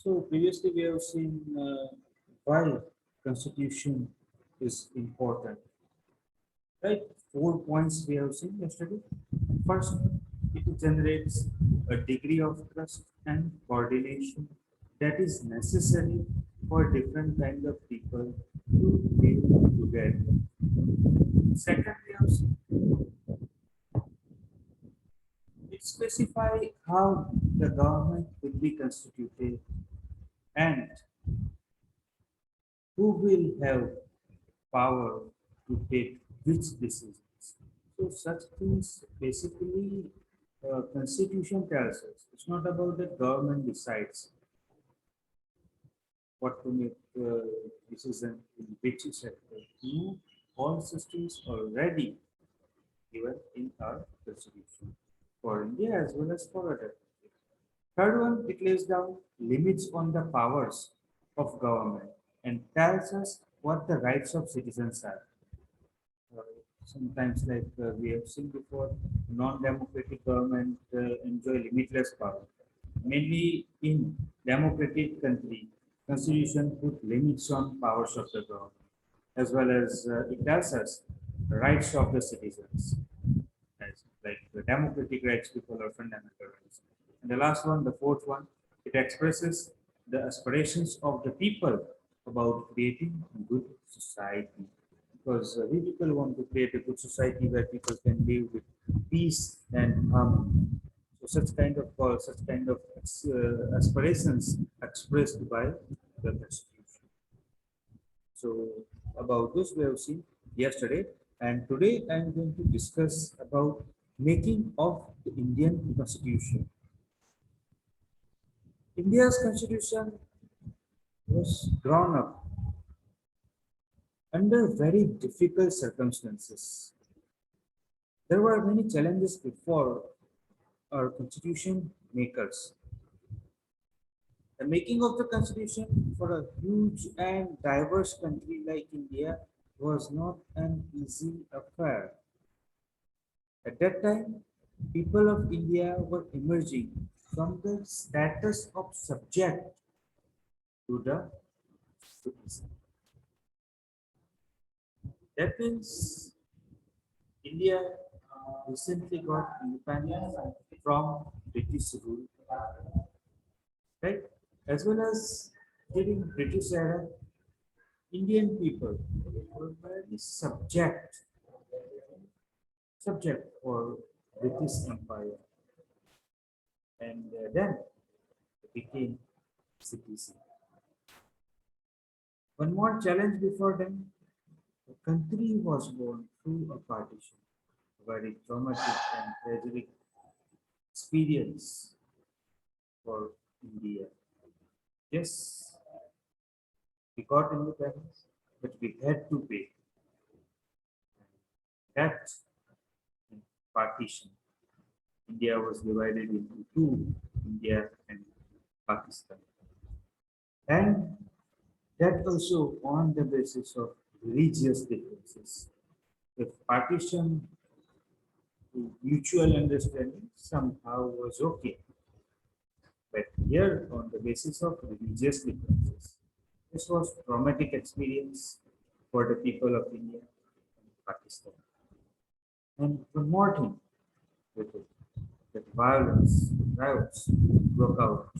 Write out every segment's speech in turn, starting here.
So previously we have seen why constitution is important, right? 4 points we have seen yesterday. First, it generates a degree of trust and coordination that is necessary for different kind of people to live together. Second, we have seen it specify how the government will be constituted and who will have power to take which decisions. So such things basically constitution tells us. It's not about the government decides what to make decision in which sector. No, all systems already given in our constitution for India as well as for other countries. Third one, it lays down limits on the powers of government and tells us what the rights of citizens are. uh, Sometimes, like we have seen before, non-democratic government enjoy limitless power. Mainly in democratic country, constitution put limits on powers of the government, as well as it tells us rights of the citizens, as like the democratic rights, people are fundamental rights. And the last one, the fourth one, it expresses the aspirations of the people about creating a good society. Because we people want to create a good society where people can live with peace and harmony. So such kind of aspirations expressed by the constitution. So about this we have seen yesterday, and today I am going to discuss about making of the Indian Constitution. India's Constitution was drawn up under very difficult circumstances. There were many challenges before our Constitution makers. The making of the Constitution for a huge and diverse country like India was not an easy affair. At that time, people of India were emerging from the status of subject to the citizen. That means India recently got independence from British rule, right? As well as during British era, Indian people were very subject for British Empire, and then became citizen. One more challenge before them: the country was born through a partition, a very traumatic and tragic experience for India. Yes, we got independence, but we had to pay that partition. India was divided into two, India and Pakistan. And that also on the basis of religious differences. The partition to mutual understanding somehow was okay. But here, on the basis of religious differences, this was traumatic experience for the people of India and Pakistan. And one more thing with it, that violence, riots broke out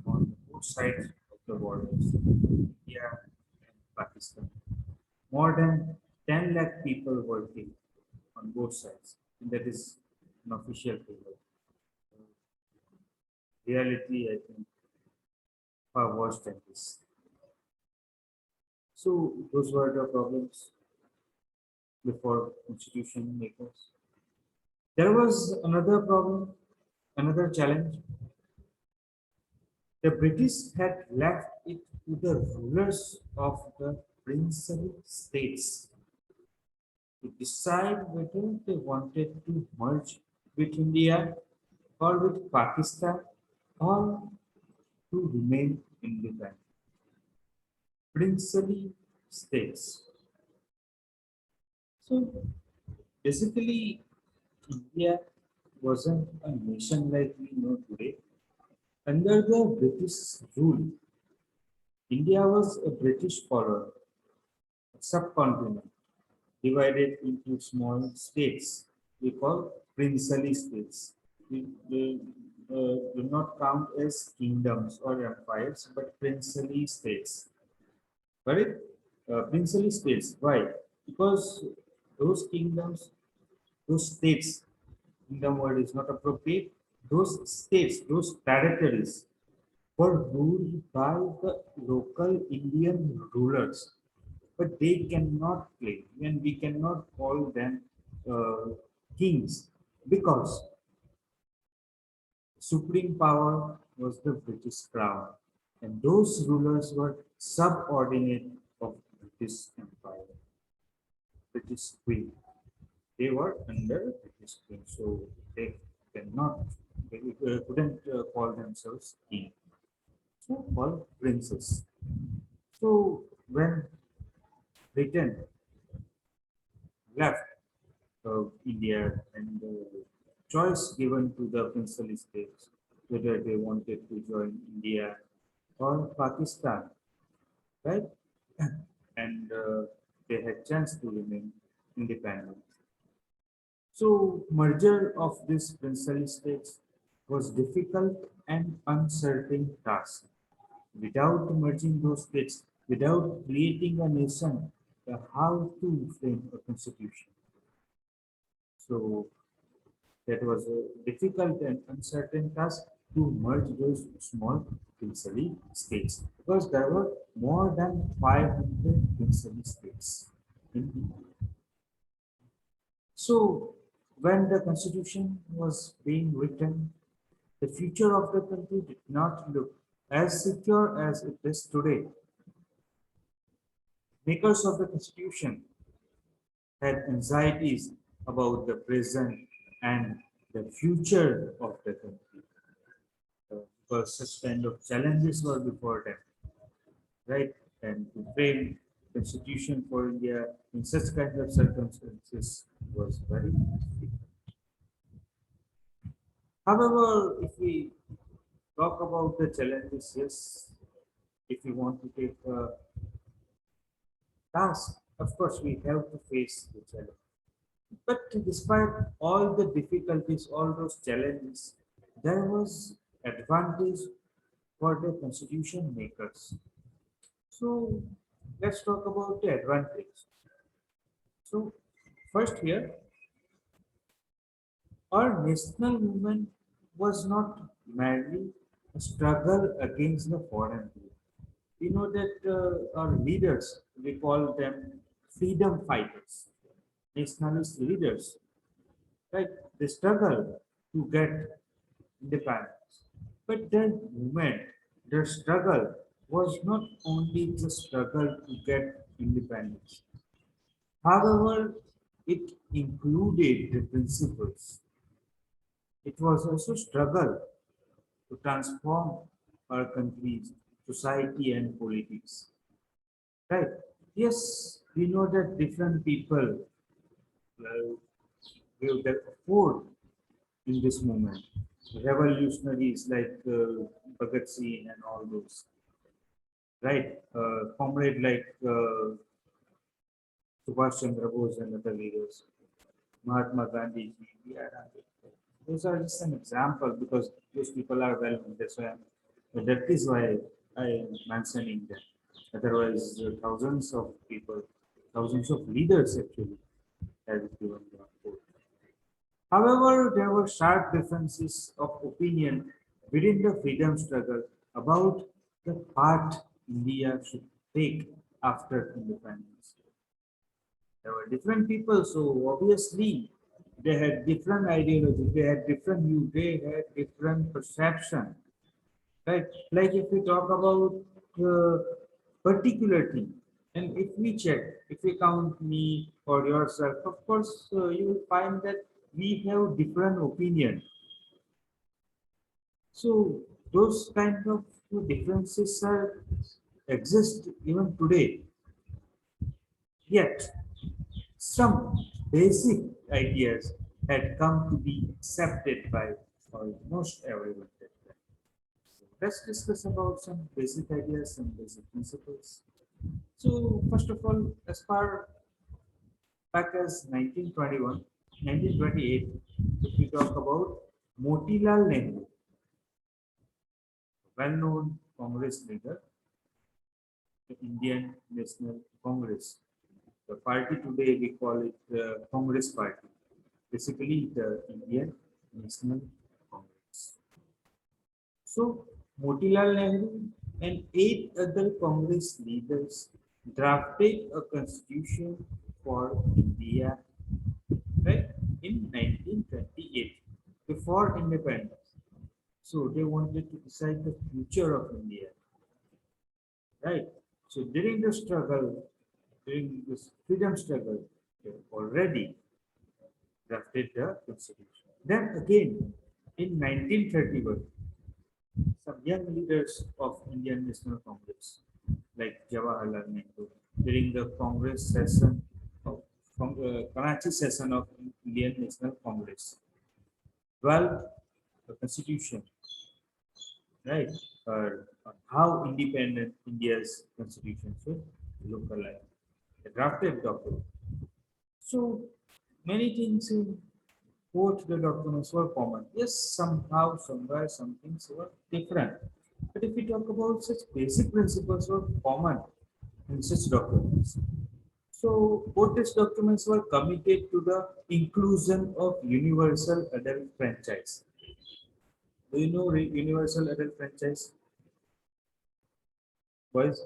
on both sides of the borders, India and Pakistan. More than 10 lakh people were killed on both sides, and that is an official figure. Reality, I think, far worse than this. So those were the problems before constitution makers. There was another problem, another challenge. The British had left it to the rulers of the princely states to decide whether they wanted to merge with India or with Pakistan or to remain independent. Princely states. So basically, India wasn't a nation like we know today. Under the British rule, India was a British colony, a subcontinent divided into small states we call princely states. We do not count as kingdoms or empires, but princely states. Correct? Princely states. Why? Because those kingdoms, those states, kingdom word is not appropriate. Those states, those territories were ruled by the local Indian rulers, but they cannot claim, and we cannot call them kings because supreme power was the British crown, and those rulers were subordinate of British Empire, British Queen. They were under British Queen, so they cannot, they couldn't call themselves king. So called princes. So when Britain left India and choice given to the princely states whether they wanted to join India or Pakistan, right? And they had chance to remain independent. So merger of these princely states was difficult and uncertain task. Without merging those states, without creating a nation, how to frame a constitution. So that was a difficult and uncertain task to merge those small princely states because there were more than 500 princely states in India. So when the constitution was being written, the future of the country did not look as secure as it is today. Makers of the constitution had anxieties about the present and the future of the country because such kind of challenges were before them, right? And to frame constitution for India in such kind of circumstances was very difficult. However, if we talk about the challenges, yes, if we want to take a task, of course, we have to face the challenge. But despite all the difficulties, all those challenges, there was advantage for the constitution makers. So let's talk about the advantage. So first here, our national movement was not merely a struggle against the foreign rule. We know that our leaders, we call them freedom fighters, nationalist leaders, right? They struggle to get independence. But their movement, their struggle was not only the struggle to get independence. However, it included the principles. It was also struggle to transform our country's society and politics. Right? Yes, we know that different people will get afford in this moment. Revolutionaries like Bhagat Singh and all those, right? Comrade like Subhash Chandra Bose and other leaders, Mahatma Gandhi, B.R. Ambedkar. Those are just an example because those people are well known. That is why I am mentioning them. Otherwise, thousands of people, thousands of leaders actually have given their vote. However, there were sharp differences of opinion within the freedom struggle about the path India should take after independence. There were different people, so obviously they had different ideology, they had different view, they had different perception, right? Like if we talk about particularly, and if we check, if we count me or yourself, of course, you will find that we have different opinion. So those kind of differences are exist even today. Yet some basic ideas had come to be accepted by almost everyone. let's discuss about some basic ideas, some basic principles. So, first of all, as far back as 1921, 1928, if we talk about Motilal Nehru, well-known Congress leader, the Indian National Congress. The party today we call it the Congress Party. Basically, the Indian National Congress. So, Motilal Nehru and eight other Congress leaders drafted a constitution for India, right, in 1928, before independence. So, they wanted to decide the future of India, right? So, during this freedom struggle, they already drafted the constitution. Then again, in 1931, some young leaders of Indian National Congress, like Jawaharlal Nehru, during the Congress session of Karachi session of Indian National Congress, 12 the Constitution, right, on how independent India's Constitution should look like. The drafted document. So many things in both the documents were common. Yes, somehow, somewhere, some things were different. But if we talk about such basic principles were common in such documents. So both these documents were committed to the inclusion of universal adult franchise. Do you know universal adult franchise? Boys,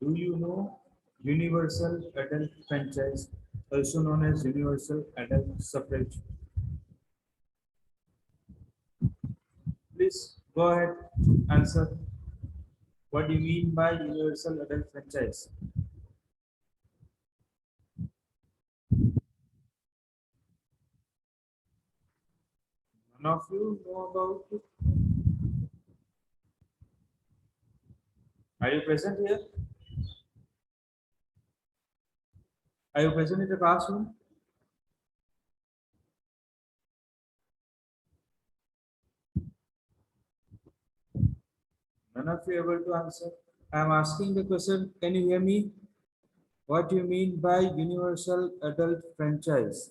do you know universal adult franchise, also known as universal adult suffrage? Please go ahead, answer. What do you mean by universal adult franchise? None of you know about it. Are you present here? Are you present in the classroom? None of you able to answer. I am asking the question. Can you hear me? What do you mean by universal adult franchise?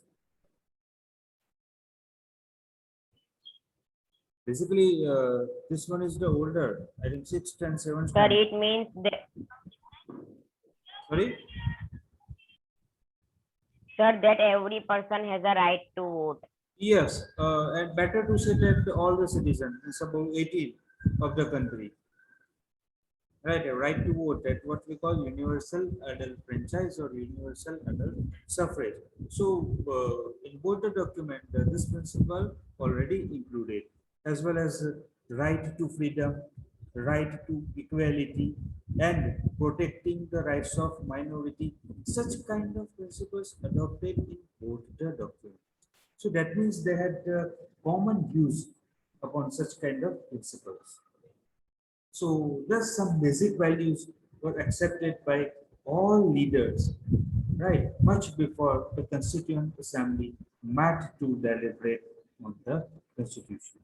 Basically, this one is the older. I think 6th and 7th Sir, standard. it means that, Sorry? sir, that every person has a right to vote. Yes, and better to say that all the citizens, it's about 18 of the country. Right, a right to vote, that what we call universal adult franchise or universal adult suffrage. So, in both the document, this principle already included, as well as right to freedom, right to equality, and protecting the rights of minority. Such kind of principles adopted in both the document. So that means they had common views upon such kind of principles. So thus some basic values were accepted by all leaders, right, much before the Constituent Assembly met to deliberate on the Constitution.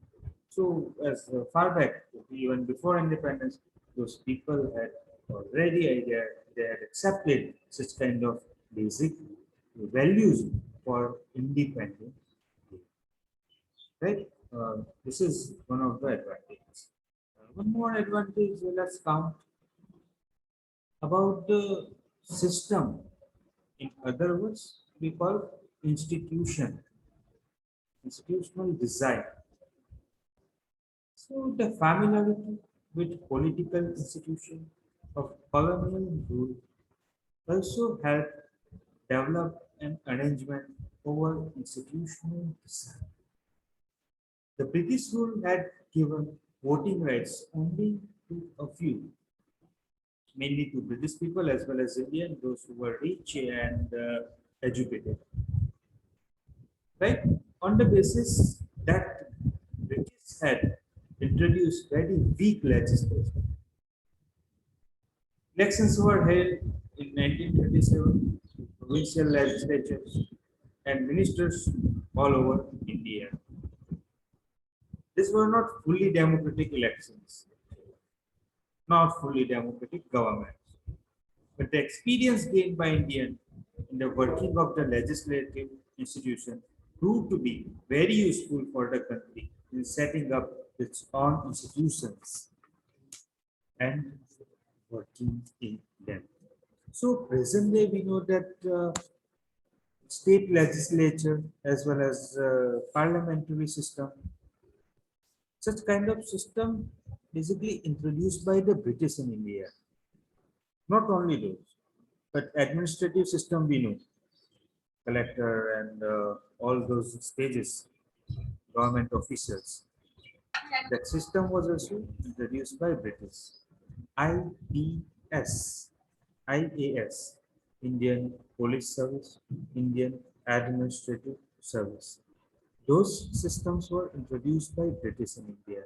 So as far back, even before independence, those people had already idea, they had accepted such kind of basic values for independence, right? This is one of the advantages. One more advantage, let's count about the system. In other words, we call institution, institutional design. So the familiarity with political institution of colonial rule also helped develop an arrangement over institutional design. The British rule had given voting rights only to a few, mainly to British people as well as Indian, those who were rich and educated, right? On the basis that British had introduced very weak legislation. Elections were held in 1937, provincial legislatures and ministers all over India. These were not fully democratic elections, not fully democratic governments. But the experience gained by Indian in the working of the legislative institution proved to be very useful for the country in setting up its own institutions and working in them. So presently we know that state legislature as well as parliamentary system, such kind of system basically introduced by the British in India. Not only those, but administrative system we know, collector and all those stages, government officials. That system was also introduced by British. IPS, IAS, Indian Police Service, Indian Administrative Service. Those systems were introduced by British in India.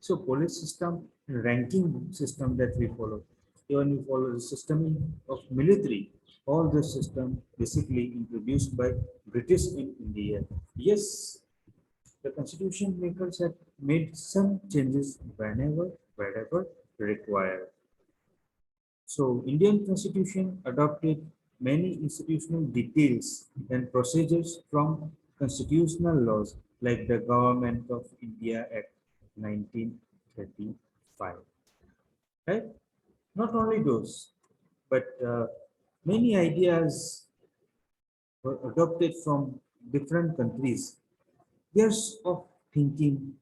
So police system, ranking system that we follow, even we follow the system of military, all the system basically introduced by British in India. Yes, the constitution makers had made some changes wherever required. So Indian constitution adopted many institutional details and procedures from constitutional laws like the Government of India Act 1935. Right? Not only those, but many ideas were adopted from different countries. Years of thinking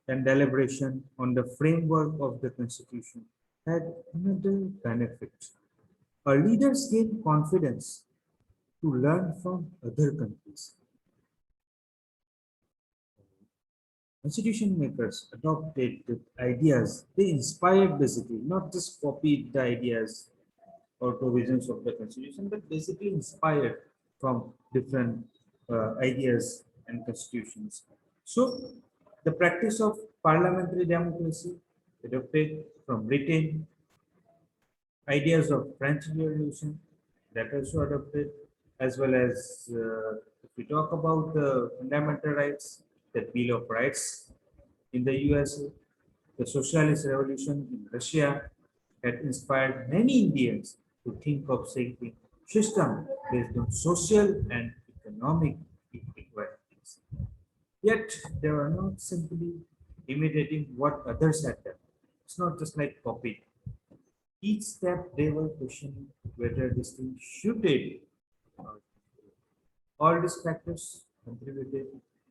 and deliberation on the framework of the constitution had another benefit. Our leaders gain confidence to learn from other countries. Constitution makers adopted the ideas, they inspired basically, not just copied the ideas or provisions of the constitution, but basically inspired from different ideas and constitutions. So, the practice of parliamentary democracy adopted from Britain, ideas of French Revolution that also adopted, as well as if we talk about the fundamental rights, the Bill of Rights in the USA, the Socialist Revolution in Russia had inspired many Indians to think of shaping system based on social and economic equalities. Yet they were not simply imitating what others had done. It's not just like copying. Each step they were questioning whether this thing should it. All these factors contributed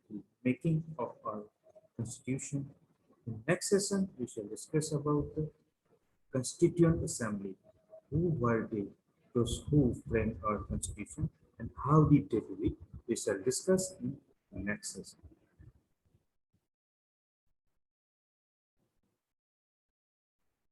to making of our constitution. In next session, we shall discuss about the Constituent Assembly. Who were they? Those who framed our constitution and how did they do it? We shall discuss in the next session.